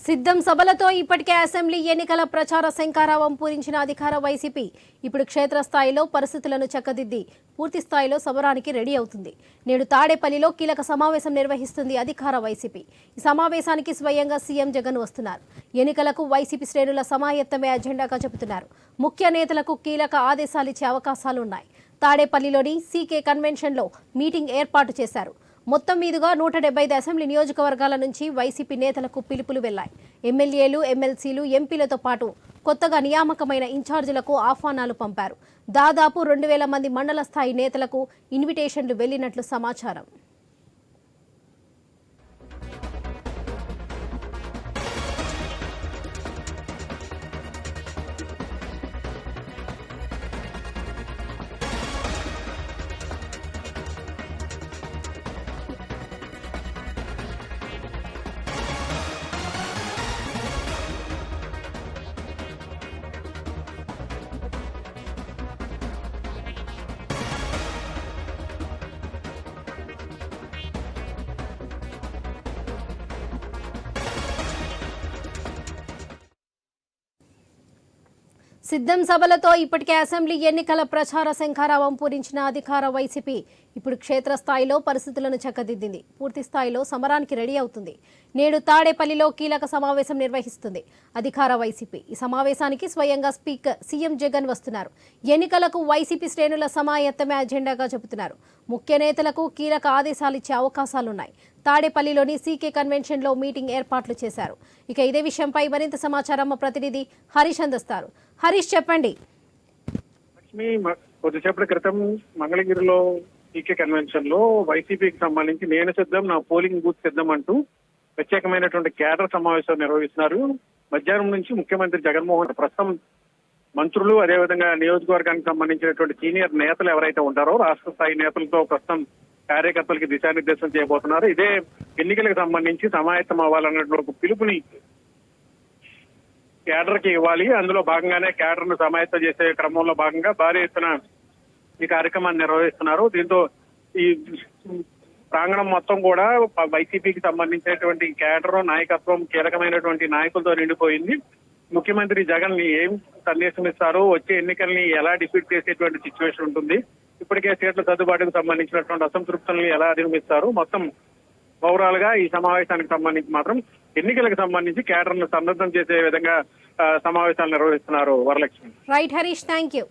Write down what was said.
సిద్ధం సభలతో ఇప్పటికే అసెంబ్లీ ఎన్నికల ప్రచార శంఖారావం పూరించిన అధికార వైసీపీ ఇప్పుడు క్షేత్రస్థాయిలో పరిస్థితులను చక్కదిద్ది పూర్తి స్థాయిలో సమరానికి రెడీ అవుతుంది. నేడు తాడేపల్లిలో కీలక సమావేశం నిర్వహిస్తుంది అధికార వైసీపీ. ఈ సమావేశానికి స్వయంగా సీఎం జగన్ వస్తున్నారు. ఎన్నికలకు వైసీపీ శ్రేణుల సమాయత్తమే అజెండాగా చెబుతున్నారు. ముఖ్య నేతలకు కీలక ఆదేశాలిచ్చే అవకాశాలున్నాయి. తాడేపల్లిలోని సీకే కన్వెన్షన్లో మీటింగ్ ఏర్పాటు చేశారు. మొత్తం మీదుగా 175 అసెంబ్లీ నియోజకవర్గాల నుంచి వైసీపీ నేతలకు పిలుపులు వెళ్లాయి. ఎమ్మెల్యేలు, ఎమ్మెల్సీలు, ఎంపీలతో పాటు కొత్తగా నియామకమైన ఇన్ఛార్జీలకు ఆహ్వానాలు పంపారు. దాదాపు 2000 మంది మండల స్థాయి నేతలకు ఇన్విటేషన్లు వెళ్లినట్లు సమాచారం. సిద్ధం సభలతో ఇప్పటికే అసెంబ్లీ ఎన్నికల ప్రచార శంఖారావం పూరించిన అధికార వైసీపీ ఇప్పుడు క్షేత్రస్థాయిలో పరిస్థితులను చక్కదిద్దింది. పూర్తి స్థాయిలో సమరానికి రెడీ అవుతుంది. నేడు తాడేపల్లిలో కీలక సమావేశం నిర్వహిస్తుంది అధికార వైసీపీ. ఈ సమావేశానికి స్వయంగా స్పీకర్ సీఎం జగన్ వస్తున్నారు. ఎన్నికలకు వైసీపీ శ్రేణుల సమాయత్తమే అజెండాగా చెబుతున్నారు. ముఖ్య నేతలకు కీలక ఆదేశాలిచ్చే అవకాశాలున్నాయి. తాడేపల్లిలోని సీకే కన్వెన్షన్లో మీటింగ్ ఏర్పాట్లు చేశారు. ఇక ఇదే విషయంపై మరింత సమాచారం మా ప్రతినిధి హరీష్ అందిస్తారు. హరీష్, చెప్పండి. లక్ష్మి, కొద్దిసేపటి క్రితం మంగళగిరిలో సీకే కన్వెన్షన్ లో వైసీపీకి సంబంధించి నేను సిద్ధం, నా పోలింగ్ బూత్ సిద్ధం అంటూ ప్రత్యేకమైనటువంటి కేడర్ సమావేశం నిర్వహిస్తున్నారు. మధ్యాహ్నం నుంచి ముఖ్యమంత్రి జగన్మోహన్ ప్రస్తుతం మంత్రులు, అదేవిధంగా నియోజకవర్గానికి సంబంధించినటువంటి సీనియర్ నేతలు ఎవరైతే ఉంటారో రాష్ట్ర స్థాయి నేతలతో ప్రస్తుతం కార్యకర్తలకి దిశానిర్దేశం చేయబోతున్నారు. ఇదే ఎన్నికలకు సంబంధించి సమాయత్తం అవ్వాలన్నటువంటి ఒక పిలుపుని కేడర్ కి ఇవ్వాలి. అందులో భాగంగానే కేడర్ ను సమాయత్తం చేసే క్రమంలో భాగంగా భారీ ఎత్తున ఈ కార్యక్రమాన్ని నిర్వహిస్తున్నారు. దీంతో ఈ ప్రాంగణం మొత్తం కూడా వైసీపీకి సంబంధించినటువంటి కేడర్ నాయకత్వం కీలకమైనటువంటి నాయకులతో నిండిపోయింది. ముఖ్యమంత్రి జగన్ ఏం సందేశం ఇస్తారు, వచ్చే ఎన్నికల్ని ఎలా డిఫీట్ చేసేటువంటి సిచ్యువేషన్ ఉంటుంది, ఇప్పటికే సీట్ల సర్దుబాటుకు సంబంధించినటువంటి అసంతృప్తుల్ని ఎలా అధిగమిస్తారు, మొత్తం ఓవరాల్ గా ఈ సమావేశానికి సంబంధించి మాత్రం ఎన్నికలకు సంబంధించి కేడర్ ను సన్నద్ధం చేసే విధంగా సమావేశాలు నిర్వహిస్తున్నారు. Varalakshmi. Right Harish, thank you.